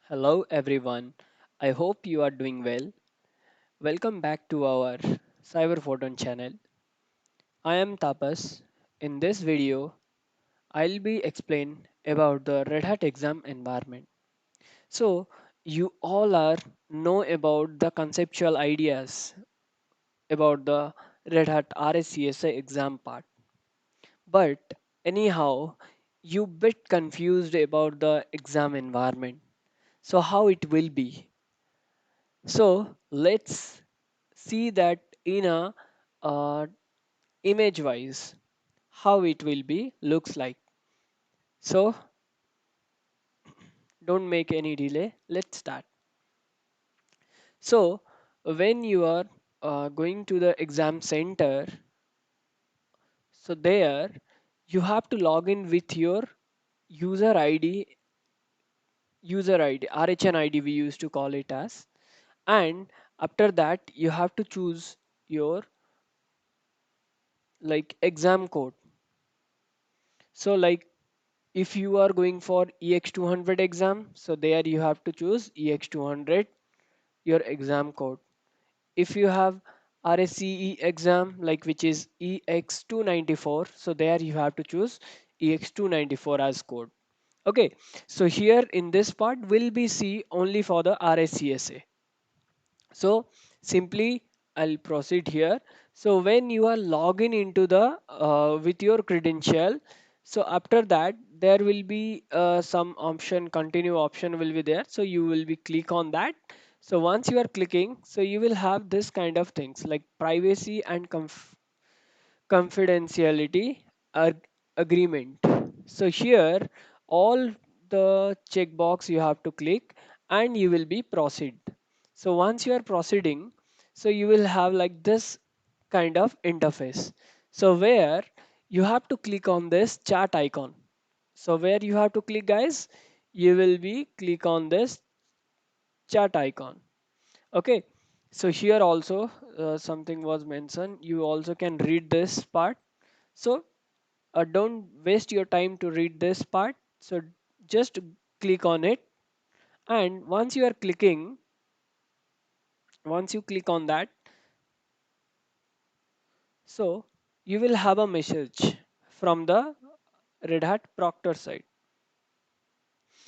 Hello everyone. I hope you are doing well. Welcome back to our CyberPhoton channel. I am Tapas. In this video, I'll be explain about the Red Hat exam environment. So you all are know about the conceptual ideas about the Red Hat RHCSA exam part. But anyhow, you bit confused about the exam environment. So how it will be? So let's see that in a image wise how it will be looks like. So don't make any delay, let's start. So when you are going to the exam center, so there you have to log in with your user id rhn id we used to call it as. And after that you have to choose your like exam code. So like if you are going for EX200 exam, so there you have to choose EX200, your exam code. If you have RSCE exam, like which is EX294, so there you have to choose EX294 as code. Okay, so here in this part will be see only for the RSCSA. So simply I'll proceed here. So when you are logging into the with your credential, so after that there will be some option, continue option will be there. So you will be click on that. So once you are clicking, so you will have this kind of things like privacy and confidentiality agreement. So here all the checkbox you have to click and you will be proceed. So once you are proceeding, so you will have like this kind of interface. So where you have to click on this chat icon. So where you have to click guys, you will be click on this chat icon. Okay, so here also something was mentioned, you also can read this part. So don't waste your time to read this part. So just click on it, and once you click on that, so you will have a message from the Red Hat Proctor side.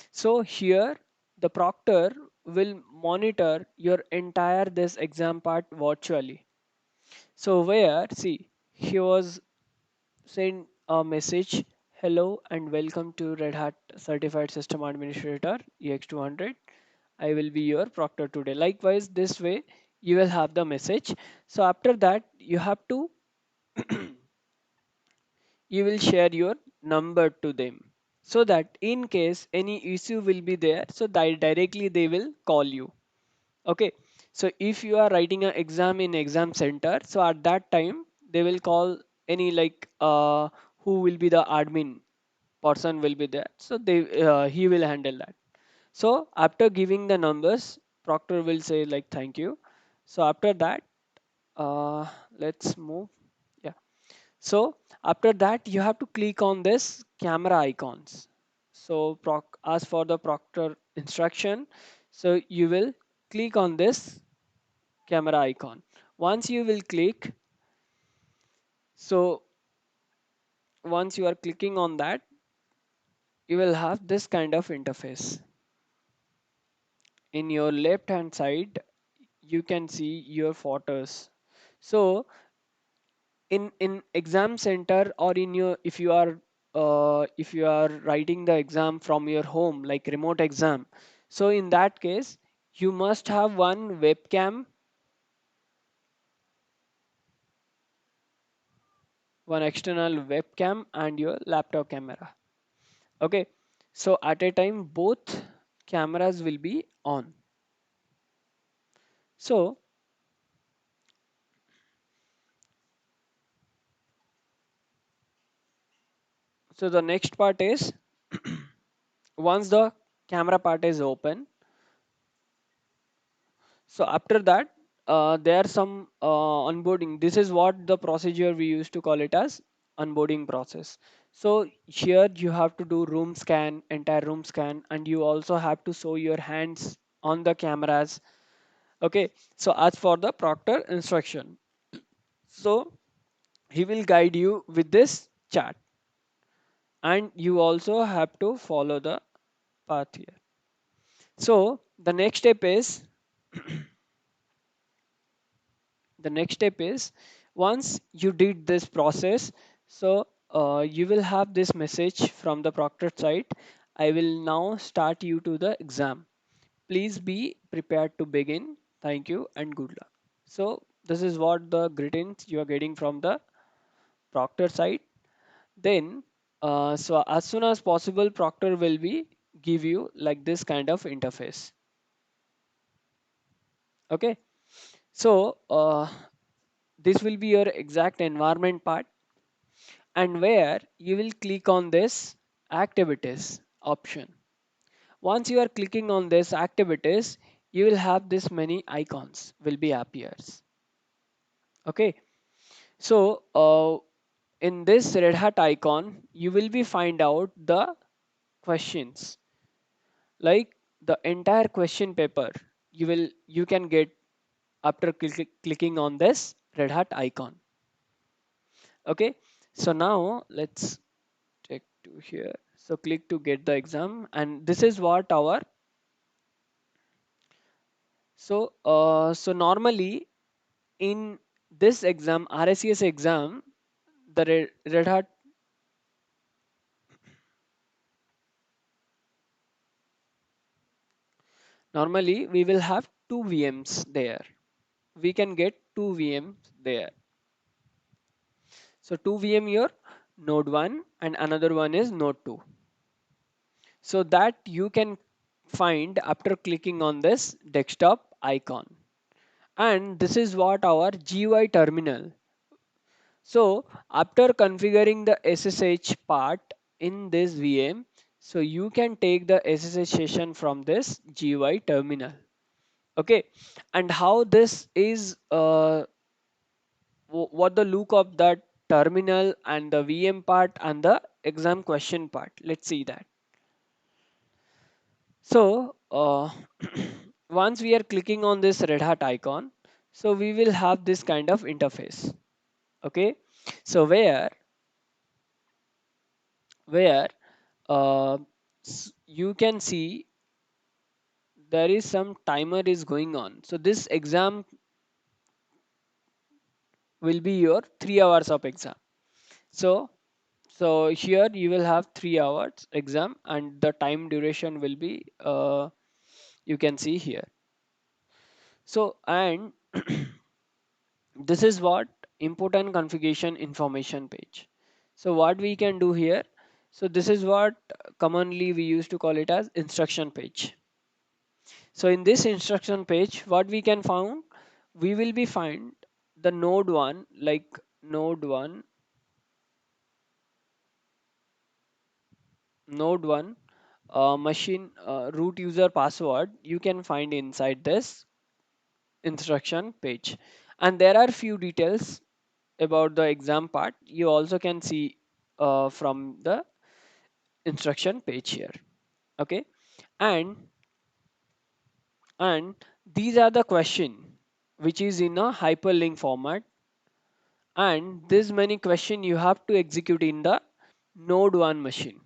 So here the proctor will monitor your entire this exam part virtually. So where see he was send a message, hello and welcome to Red Hat Certified System Administrator EX200. I will be your proctor today. Likewise, this way you will have the message. So after that, you have to you will share your number to them so that in case any issue will be there, so directly they will call you. Okay. So if you are writing an exam in exam center, so at that time they will call any like who will be the admin person will be there. So they he will handle that. So after giving the numbers, proctor will say like thank you. So after that, uh, let's move. Yeah. So after that, you have to click on this camera icons. So as for the proctor instruction, so you will click on this camera icon. Once you will click, so once you are clicking on that, you will have this kind of interface. In your left hand side, you can see your photos. So in exam center or in your if you are writing the exam from your home like remote exam, so in that case you must have one external webcam and your laptop camera. Okay, so at a time both cameras will be on. So so the next part is once the camera part is open, so after that, there are some onboarding. This is what the procedure we used to call it as. onboarding process. So here you have to do room scan, entire room scan, and you also have to show your hands on the cameras. Okay, so as for the proctor instruction, so he will guide you with this chart, and you also have to follow the path here. So the next step is once you did this process, so you will have this message from the proctor side. I will now start you to the exam. Please be prepared to begin. Thank you and good luck. So this is what the greetings you are getting from the proctor side. Then so as soon as possible, proctor will be give you like this kind of interface. Okay, so this will be your exact environment part, and where you will click on this activities option. Once you are clicking on this activities, you will have this many icons will be appears. Okay, so in this Red Hat icon, you will be find out the questions, like the entire question paper. You can get after clicking on this Red Hat icon. Okay, so now let's check to here. So click to get the exam, and this is what our so normally in this exam, RSCS exam, the Red Hat, normally we will have two VMs there. We can get two VMs there. So two VM your node 1 and another one is node 2. So that you can find after clicking on this desktop icon. And this is what our GUI terminal. So after configuring the SSH part in this VM, so you can take the SSH session from this GUI terminal. Okay, and how this is what the look of that terminal and the VM part and the exam question part. Let's see that. So once we are clicking on this Red Hat icon, so we will have this kind of interface. Okay, so where you can see there is some timer is going on. So this exam will be your 3 hours of exam. So so here you will have 3 hours exam, and the time duration will be you can see here. So and this is what important configuration information page. So what we can do here. So this is what commonly we used to call it as instruction page. So in this instruction page, what we can found, we will be find the node 1, like node 1, node 1 machine root user password you can find inside this instruction page. And there are few details about the exam part you also can see from the instruction page here. Okay, and and these are the question which is in a hyperlink format, and this many question you have to execute in the node 1 machine.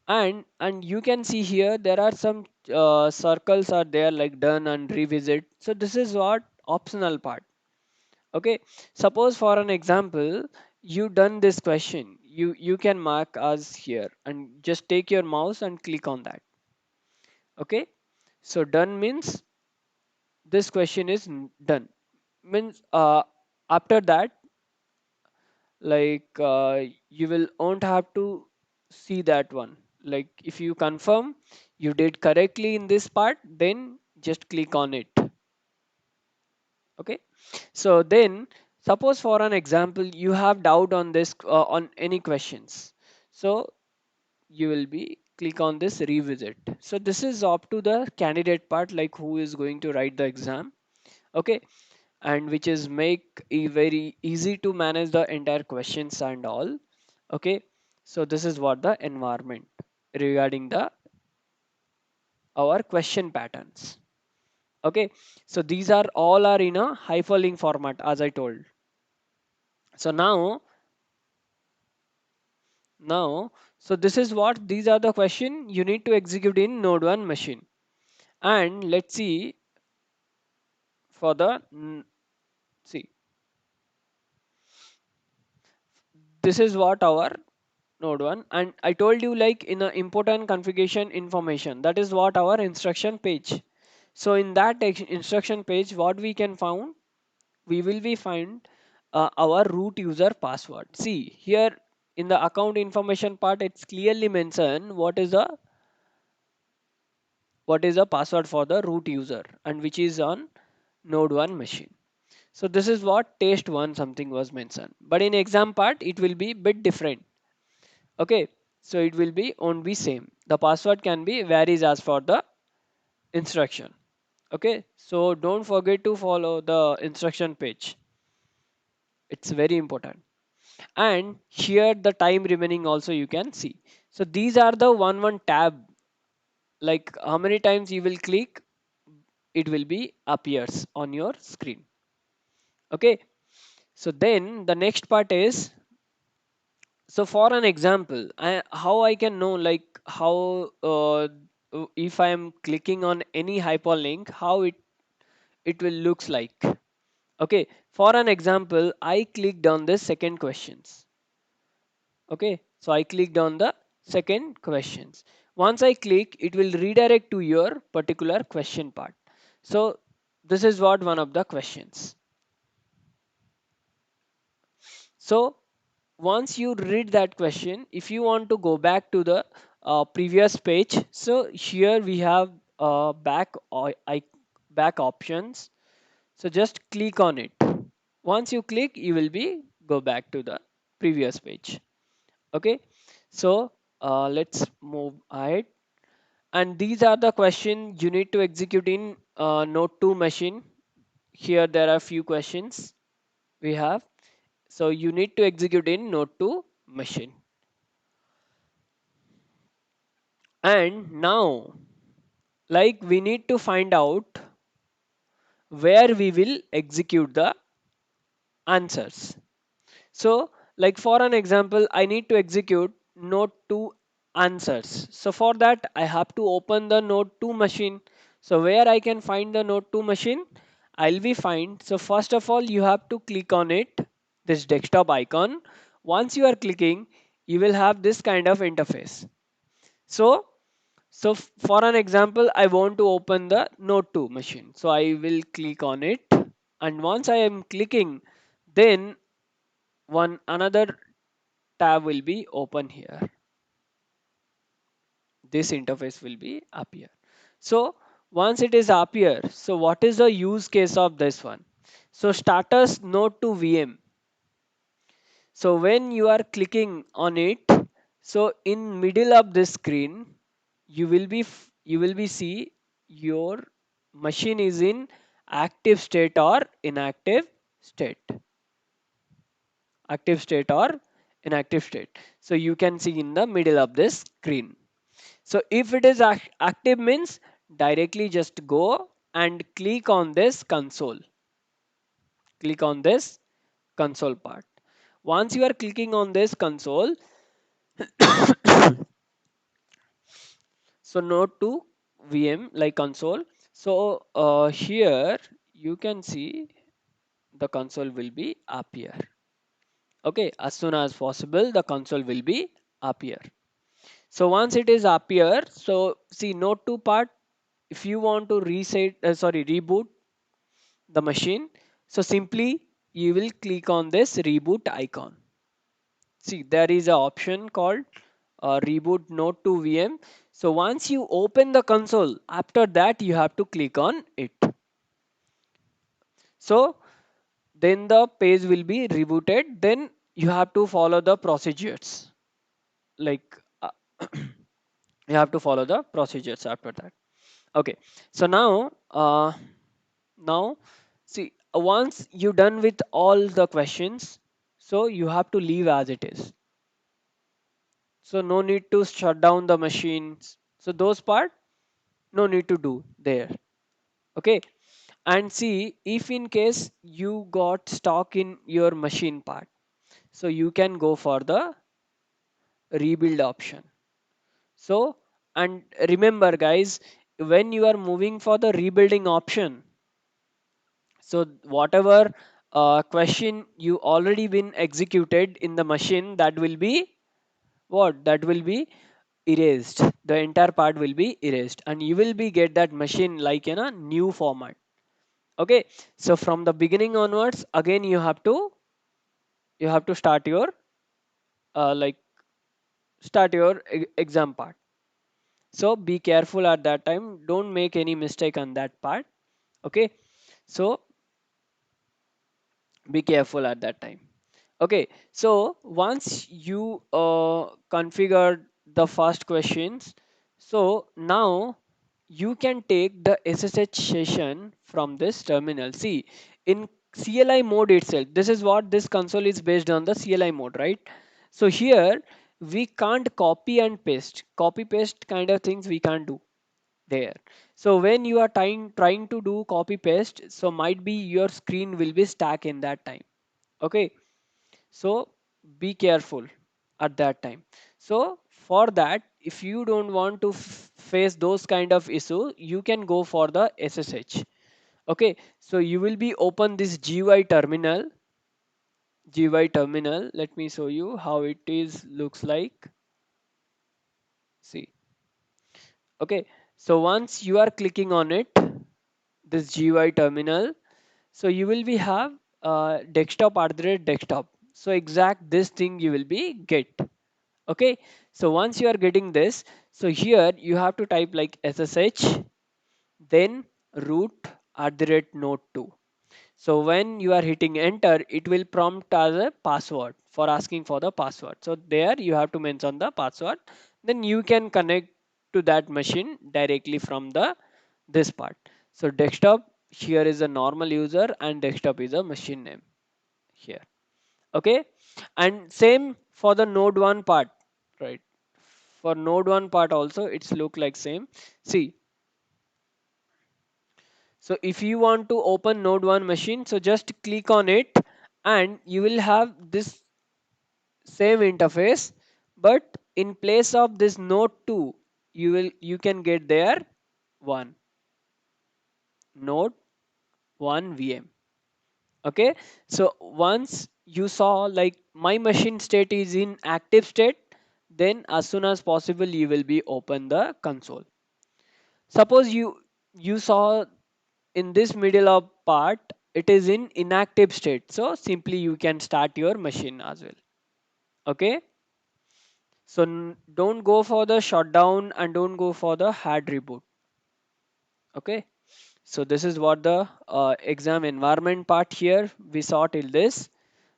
And you can see here there are some circles are there like done and revisit. So this is what optional part. Okay, suppose for an example you done this question, you can mark as here and just take your mouse and click on that. Okay, so done means this question is done, means after that, like you will won't have to see that one. Like if you confirm you did correctly in this part, then just click on it. Okay, so then suppose for an example you have doubt on this on any questions, so you will be click on this revisit. So this is up to the candidate part, like who is going to write the exam. Okay, and which is make it very easy to manage the entire questions and all. Okay, so this is what the environment regarding the our question patterns. Okay, so these are all are in a hyperlink format as I told. So now, this is what these are the question you need to execute in node 1 machine. And let's see for the see, this is what our node 1, and I told you like in a important configuration information, that is what our instruction page. So in that instruction page what we can found, we will be find our root user password. See here in the account information part, it's clearly mentioned what is the password for the root user and which is on node 1 machine. So this is what test 1 something was mentioned, but in exam part it will be bit different. Okay, so it will be won't be same, the password can be varies as for the instruction. Okay, so don't forget to follow the instruction page, it's very important. And here the time remaining also you can see. So these are the one tab, like how many times you will click, it will be appears on your screen. Okay, so then the next part is, so for an example, how I can know like how if I am clicking on any hyperlink, how it will looks like. Okay, for an example, I clicked on the second questions. Okay, so I clicked on the second questions. Once I click, it will redirect to your particular question part. So this is what one of the questions. So once you read that question, if you want to go back to the previous page, so here we have back options. So just click on it. Once you click, you will be go back to the previous page. Okay, so let's move ahead. And these are the questions you need to execute in node 2 machine. Here there are few questions we have. So you need to execute in node 2 machine. And now, like we need to find out where we will execute the answers. So, like for an example, I need to execute node 2 answers. So for that, I have to open the node 2 machine. So where I can find the node 2 machine, I'll be find. So first of all, you have to click on it, this desktop icon. Once you are clicking, you will have this kind of interface. So for an example, I want to open the node 2 machine. So I will click on it. And once I am clicking, then one another tab will be open here. This interface will be appear. So once it is appear, so what is the use case of this one? So status node to VM. So when you are clicking on it, so in middle of this screen, you will be see your machine is in active state or inactive state, active state or inactive state. So you can see in the middle of this screen. So if it is active means directly just go and click on this console. Click on this console part. Once you are clicking on this console, so node to VM like console. So here you can see the console will be appear. Okay, as soon as possible the console will be appear. So once it is appear, so see node 2 part, if you want to reboot the machine, so simply you will click on this reboot icon. See there is an option called reboot node to VM. So once you open the console, after that you have to click on it. So then the page will be rebooted, then you have to follow the procedures, like you have to follow the procedures after that. Okay, so now See, once you done with all the questions, so you have to leave as it is. So no need to shut down the machines. So those part no need to do there. Okay. And see, if in case you got stock in your machine part, so you can go for the rebuild option. So, and remember guys, when you are moving for the rebuilding option, so whatever question you already been executed in the machine, that will be what? That will be erased. The entire part will be erased, and you will be get that machine like in a new format. Okay. So from the beginning onwards, again you have to start your like start your exam part. So be careful at that time. Don't make any mistake on that part. Okay. So be careful at that time. Okay, so once you configured the first questions, so now you can take the SSH session from this terminal. See, in CLI mode itself, this is what this console is based on, the CLI mode, right? So here we can't copy and paste, copy paste kind of things we can't do there. So when you are trying to do copy paste, so might be your screen will be stuck in that time. Okay, so be careful at that time. So for that, if you don't want to face those kind of issue, you can go for the SSH. Okay, so you will be open this GUI terminal. Let me show you how it is looks like. See, okay, so once you are clicking on it, this GUI terminal, so you will be have desktop desktop. So exact this thing you will be get. Okay, so once you are getting this, so here you have to type like SSH, then root @node 2. So when you are hitting enter, it will prompt as a password for asking for the password. So there you have to mention the password. Then you can connect to that machine directly from the this part. So desktop here is a normal user and desktop is a machine name here. Okay, and same for the node 1 part, right? For node 1 part also it's look like same. See, so if you want to open node 1 machine, so just click on it and you will have this same interface, but in place of this node 2, you can get there one node 1 VM. Okay, so once you saw like my machine state is in active state, then as soon as possible you will be open the console. Suppose you saw in this middle of part it is in inactive state, so simply you can start your machine as well. Okay, so don't go for the shutdown and don't go for the hard reboot. Okay, so this is what the exam environment part here we saw till this.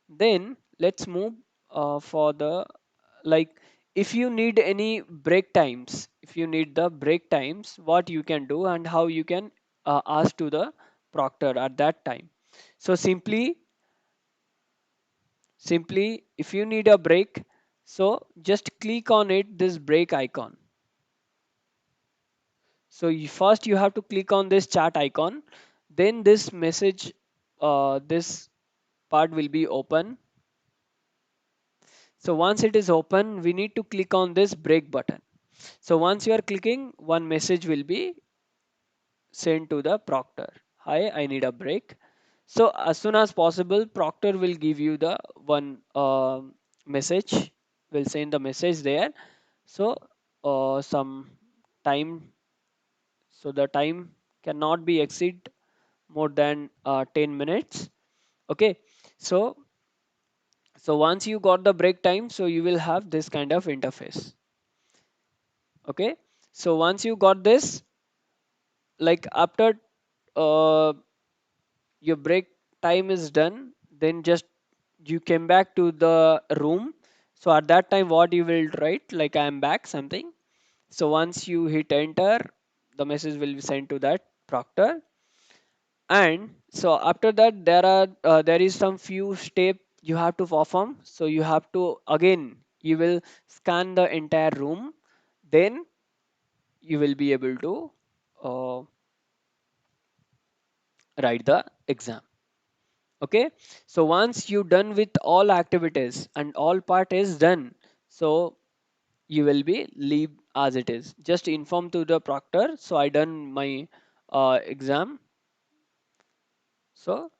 Then let's move for the like, if you need any break times, if you need the break times, what you can do and how you can ask to the proctor at that time. So simply if you need a break, so just click on it, this break icon. So first you have to click on this chat icon, then this message, this part will be open. So once it is open, we need to click on this break button. So once you are clicking, one message will be sent to the proctor. Hi, I need a break. So as soon as possible, proctor will give you the one message, will send the message there. So some time, so the time cannot be exceed more than 10 minutes. Okay, so once you got the break time, so you will have this kind of interface. Okay, so once you got this, like after uh, your break time is done, then just you came back to the room. So at that time what you will write, like I am back something. So once you hit enter, the message will be sent to that proctor. And so after that there is some few step you have to perform. So you have to again you will scan the entire room, then you will be able to uh, write the exam. Okay, so once you done with all activities and all part is done, so you will be leave as it is. Just inform to the proctor, so I done my exam, so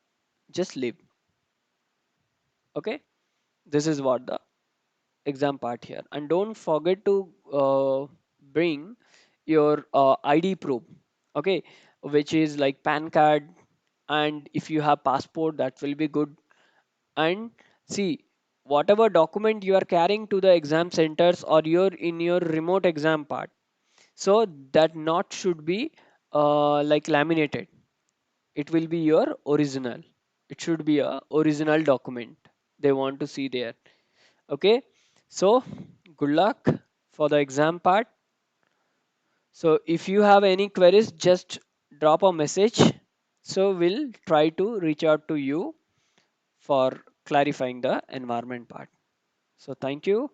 just leave. Okay, this is what the exam part here. And don't forget to bring your ID proof. Okay, which is like PAN card, and if you have passport that will be good. And see, whatever document you are carrying to the exam centers or you're in your remote exam part, so that not should be like laminated. It will be your original. It should be a original document they want to see there. Okay, so good luck for the exam part. So if you have any queries, just drop a message, so we'll try to reach out to you for clarifying the environment part. So thank you.